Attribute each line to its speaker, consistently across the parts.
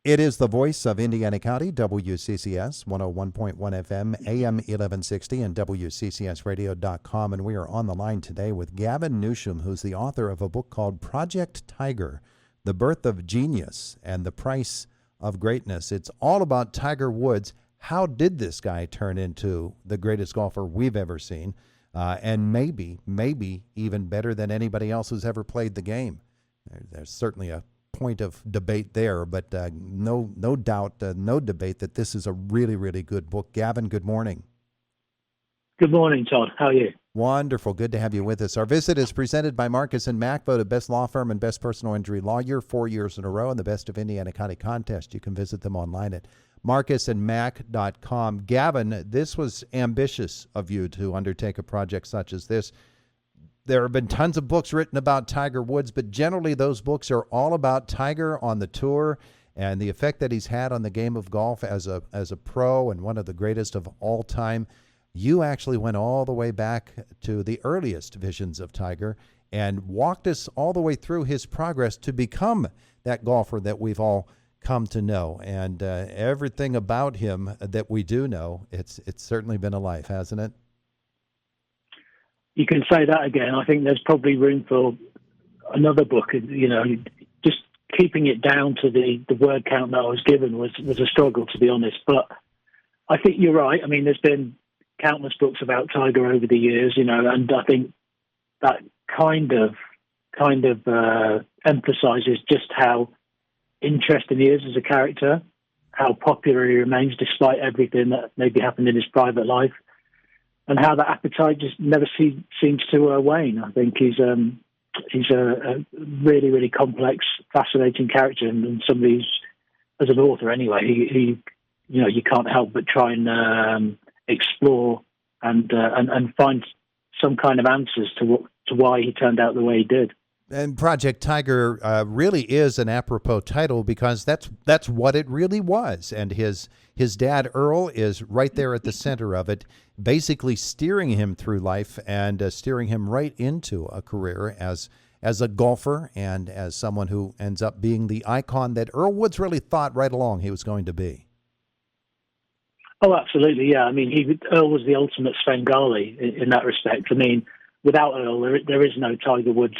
Speaker 1: It is the voice of Indiana County, WCCS, 101.1 FM, AM 1160, and WCCSradio.com. And we are on the line today with Gavin Newsham, who's the author of a book called Project Tiger, The Birth of Genius and the Price of Greatness. It's all about Tiger Woods. How did this guy turn into the greatest golfer we've ever seen? And maybe even better than anybody else who's ever played the game. There's certainly a point of debate there, but no doubt, no debate that this is a really, really good book. Gavin, good morning.
Speaker 2: Good morning, Todd. How are you?
Speaker 1: Wonderful. Good to have you with us. Our visit is presented by Marcus & Mack, voted best law firm and best personal injury lawyer 4 years in a row in the Best of Indiana County contest. You can visit them online at marcusandmack.com. Gavin, this was ambitious of you to undertake a project such as this. There have been tons of books written about Tiger Woods, but generally those books are all about Tiger on the tour and the effect that he's had on the game of golf as a pro and one of the greatest of all time. You actually went all the way back to the earliest visions of Tiger and walked us all the way through his progress to become that golfer that we've all come to know. And everything about him that we do know, it's certainly been a life, hasn't it?
Speaker 2: You can say that again. I think there's probably room for another book. You know, just keeping it down to the word count that I was given was a struggle, to be honest. But I think you're right. I mean, there's been countless books about Tiger over the years, you know, and I think that kind of emphasizes just how interesting he is as a character, how popular he remains despite everything that maybe happened in his private life, and how that appetite just never seems to wane. I think he's a really, really complex, fascinating character, and somebody who's, as an author anyway, he you know, you can't help but try and explore and find some kind of answers to why he turned out the way he did.
Speaker 1: And Project Tiger really is an apropos title because that's what it really was. And his dad, Earl, is right there at the center of it, basically steering him through life and steering him right into a career as a golfer and as someone who ends up being the icon that Earl Woods really thought right along he was going to be.
Speaker 2: Oh, absolutely, yeah. I mean, Earl was the ultimate Svengali in that respect. I mean, without Earl, there is no Tiger Woods,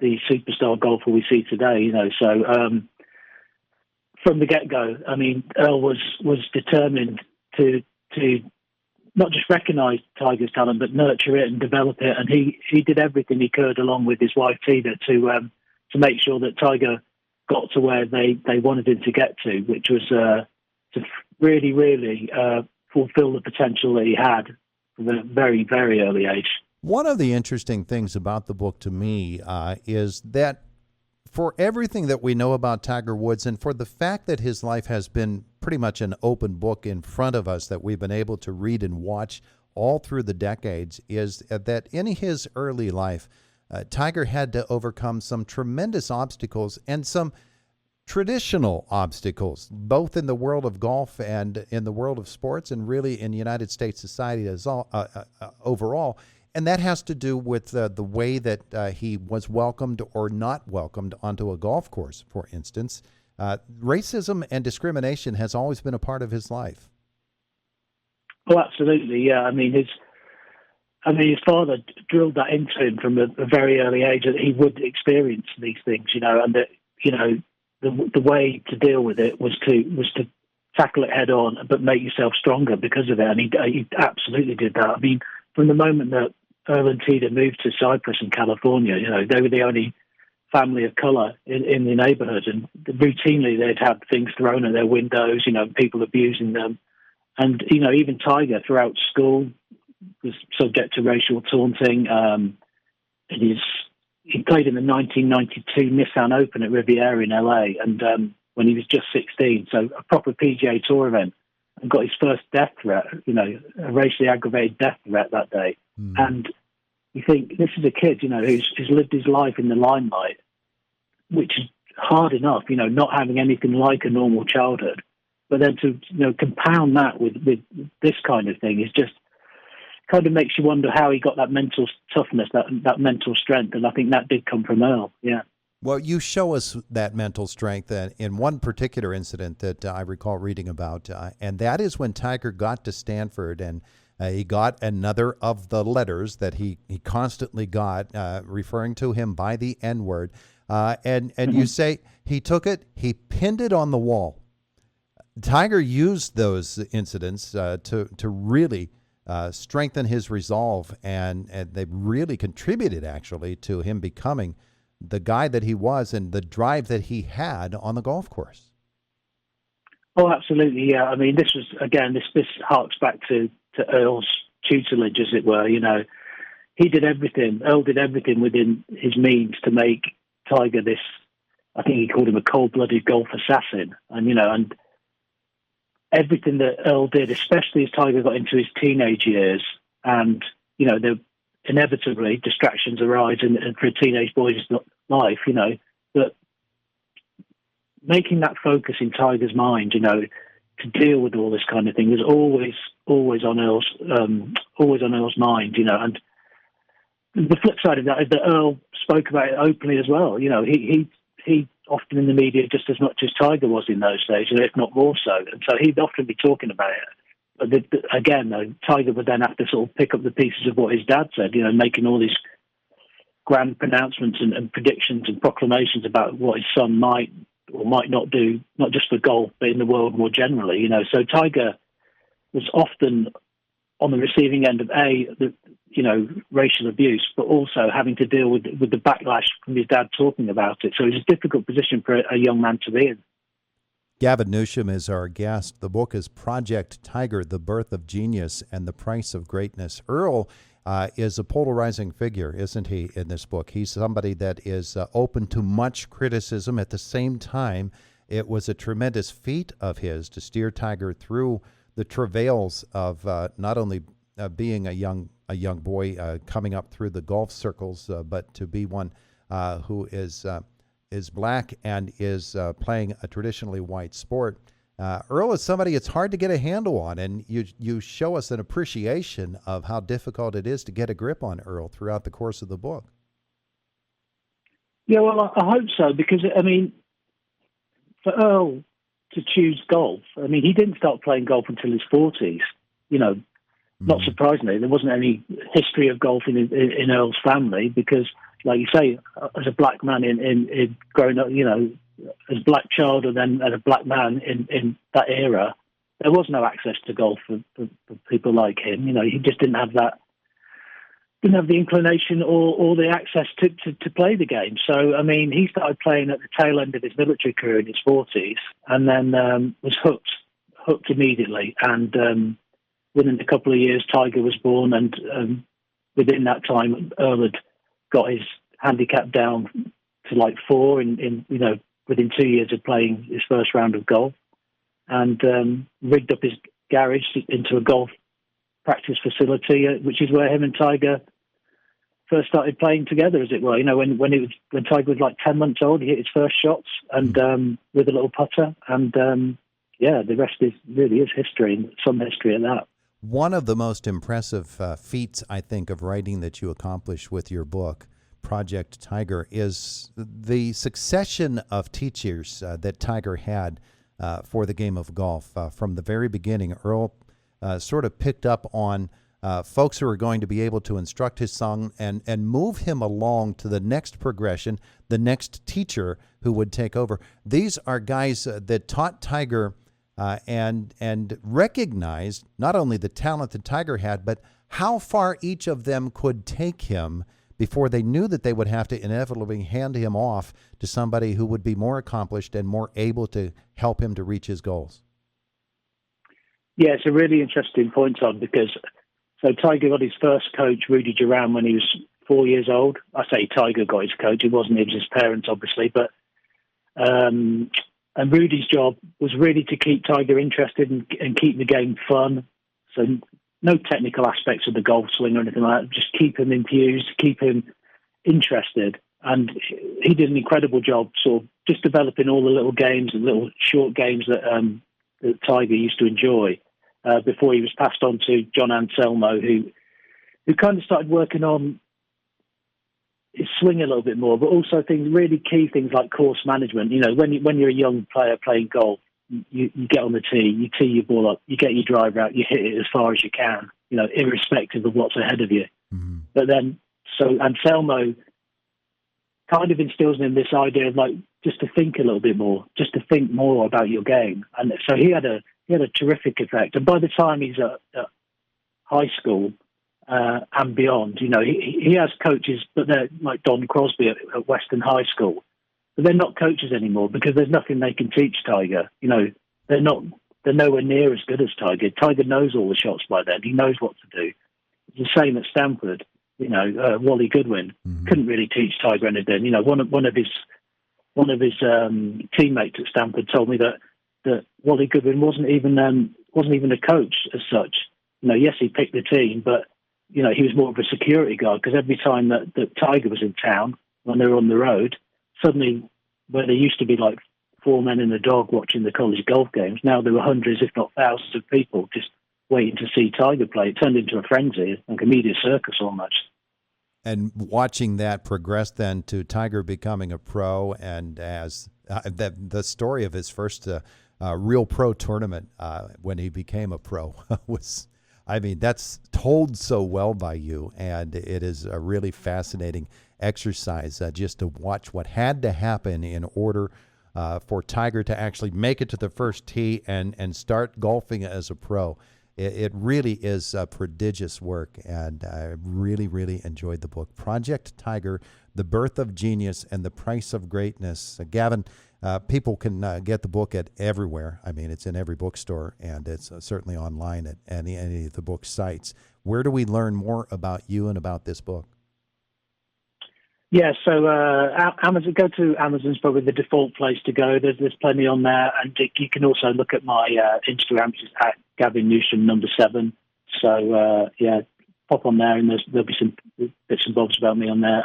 Speaker 2: the superstar golfer we see today, you know. So from the get-go, I mean, Earl was determined to not just recognise Tiger's talent, but nurture it and develop it. And he did everything he could, along with his wife Tina, to make sure that Tiger got to where they wanted him to get to, which was to really, really fulfil the potential that he had from a very, very early age.
Speaker 1: One of the interesting things about the book to me is that for everything that we know about Tiger Woods and for the fact that his life has been pretty much an open book in front of us that we've been able to read and watch all through the decades, is that in his early life, Tiger had to overcome some tremendous obstacles and some traditional obstacles, both in the world of golf and in the world of sports and really in United States society as overall. And that has to do with the way that he was welcomed or not welcomed onto a golf course, for instance. Racism and discrimination has always been a part of his life.
Speaker 2: Oh, absolutely, yeah. I mean, his father drilled that into him from a very early age that he would experience these things, you know, and that, you know, the way to deal with it was to tackle it head on, but make yourself stronger because of it. And he absolutely did that. I mean, from the moment that Earl and Tina moved to Cypress in California, you know, they were the only family of color in the neighborhood, and routinely they'd have things thrown at their windows, you know, people abusing them. And, you know, even Tiger throughout school was subject to racial taunting. He played in the 1992 Nissan Open at Riviera in LA, and when he was just 16, so a proper PGA Tour event, and got his first death threat, you know, a racially aggravated death threat that day. And you think, this is a kid, you know, who's lived his life in the limelight, which is hard enough, you know, not having anything like a normal childhood. But then to, you know, compound that with this kind of thing is just kind of makes you wonder how he got that mental toughness, that mental strength. And I think that did come from Earl, yeah.
Speaker 1: Well, you show us that mental strength in one particular incident that I recall reading about, and that is when Tiger got to Stanford and he got another of the letters that he constantly got, referring to him by the N word. And you say he took it, he pinned it on the wall. Tiger used those incidents to really strengthen his resolve, and they really contributed actually to him becoming the guy that he was and the drive that he had on the golf course.
Speaker 2: Oh, absolutely, yeah. I mean, this was, again, this harks back to Earl's tutelage, as it were. You know, he did everything. Earl did everything within his means to make Tiger this, I think he called him a cold-blooded golf assassin. And, you know, and everything that Earl did, especially as Tiger got into his teenage years, and, you know, inevitably distractions arise and for a teenage boy's life, you know, but making that focus in Tiger's mind, you know, to deal with all this kind of thing was always on Earl's mind, you know. And the flip side of that is that Earl spoke about it openly as well. You know, he often in the media just as much as Tiger was in those days, you know, if not more so. And so he'd often be talking about it. But again, though, Tiger would then have to sort of pick up the pieces of what his dad said, you know, making all these grand pronouncements and predictions and proclamations about what his son might or might not do, not just for golf, but in the world more generally, you know. So Tiger was often on the receiving end of racial abuse, but also having to deal with the backlash from his dad talking about it. So it's a difficult position for a young man to be in.
Speaker 1: Gavin Newsham is our guest. The book is Project Tiger, The Birth of Genius and the Price of Greatness. Earl is a polarizing figure, isn't he, in this book? He's somebody that is open to much criticism. At the same time, it was a tremendous feat of his to steer Tiger through the travails of not only being a young boy coming up through the golf circles, but to be one who is black and is playing a traditionally white sport. Earl is somebody it's hard to get a handle on, and you show us an appreciation of how difficult it is to get a grip on Earl throughout the course of the book.
Speaker 2: Yeah, well, I hope so, because, I mean, for Earl to choose golf, I mean, he didn't start playing golf until his 40s, you know. Not surprisingly, there wasn't any history of golf in Earl's family because, like you say, as a black man in growing up, you know, as a black child and then as a black man in that era, there was no access to golf for people like him. You know, he just didn't have the inclination or the access to play the game. So, I mean, he started playing at the tail end of his military career in his 40s and then was hooked immediately. And within a couple of years, Tiger was born, and within that time, Earl had got his handicap down to like 4 in you know, within 2 years of playing his first round of golf, and rigged up his garage into a golf practice facility, which is where him and Tiger first started playing together, as it were. You know, when Tiger was like 10 months old, he hit his first shots and with a little putter, and the rest really is history, and some history at that.
Speaker 1: One of the most impressive feats, I think, of writing that you accomplish with your book, Project Tiger, is the succession of teachers that Tiger had for the game of golf. From the very beginning, Earl sort of picked up on folks who were going to be able to instruct his son and move him along to the next progression, the next teacher who would take over. These are guys that taught Tiger and recognized not only the talent that Tiger had, but how far each of them could take him before they knew that they would have to inevitably hand him off to somebody who would be more accomplished and more able to help him to reach his goals.
Speaker 2: Yeah, it's a really interesting point, Todd, because Tiger got his first coach, Rudy Duran, when he was 4 years old. I say Tiger got his coach. It was his parents, obviously, but and Rudy's job was really to keep Tiger interested and keep the game fun. So no technical aspects of the golf swing or anything like that. Just keep him infused, keep him interested. And he did an incredible job sort of just developing all the little games and little short games that Tiger used to enjoy before he was passed on to John Anselmo, who kind of started working on swing a little bit more, but also really key things like course management. You know, when you're a young player playing golf, you get on the tee, you tee your ball up, you get your driver out, you hit it as far as you can, you know, irrespective of what's ahead of you. Mm-hmm. But then, Anselmo kind of instills in him this idea of like just to think a little bit more, just to think more about your game, and so he had a terrific effect. And by the time he's at high school and beyond, you know, he has coaches, but they're like Don Crosby at Western High School, but they're not coaches anymore because there's nothing they can teach Tiger. You know, they're nowhere near as good as Tiger. Tiger knows all the shots by then. He knows what to do. It's the same at Stanford. You know, Wally Goodwin couldn't really teach Tiger anything. You know, one of his teammates at Stanford told me that Wally Goodwin wasn't even a coach as such. You know, yes, he picked the team, but you know, he was more of a security guard because every time that Tiger was in town, when they were on the road, suddenly, where there used to be like 4 men and a dog watching the college golf games, now there were hundreds, if not thousands, of people just waiting to see Tiger play. It turned into a frenzy, like a media circus almost.
Speaker 1: And watching that progress then to Tiger becoming a pro, and as the story of his first real pro tournament when he became a pro was, I mean, that's told so well by you, and it is a really fascinating exercise just to watch what had to happen in order for Tiger to actually make it to the first tee and start golfing as a pro. It really is prodigious work, and I really, really enjoyed the book. Project Tiger, The Birth of Genius and the Price of Greatness. Gavin, people can get the book at everywhere. I mean, it's in every bookstore, and it's certainly online at any of the book sites. Where do we learn more about you and about this book?
Speaker 2: Yeah, so Amazon. Go to Amazon's probably the default place to go. There's plenty on there, and you can also look at my Instagram, which is at Gavin Newsham #7. So yeah, pop on there, and there'll be some bits and bobs about me on there.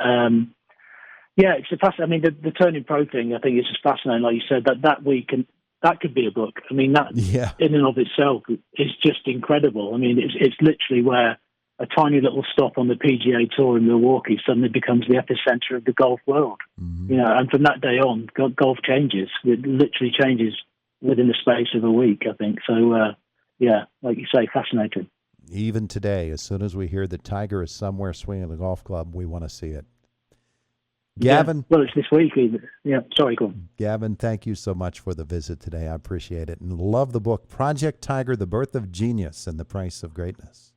Speaker 2: Yeah, it's a fascinating. I mean, the turning pro thing, I think, is just fascinating. Like you said, that week, and that could be a book. I mean, that in and of itself is just incredible. I mean, it's literally where a tiny little stop on the PGA Tour in Milwaukee suddenly becomes the epicenter of the golf world. Mm-hmm. You know, and from that day on, golf changes. It literally changes within the space of a week, I think. So, yeah, like you say, fascinating.
Speaker 1: Even today, as soon as we hear that Tiger is somewhere swinging a golf club, we want to see it. Gavin?
Speaker 2: Yeah, well, it's this week even. Yeah, sorry, go on.
Speaker 1: Gavin, thank you so much for the visit today. I appreciate it. And love the book, Project Tiger, The Birth of Genius and the Price of Greatness.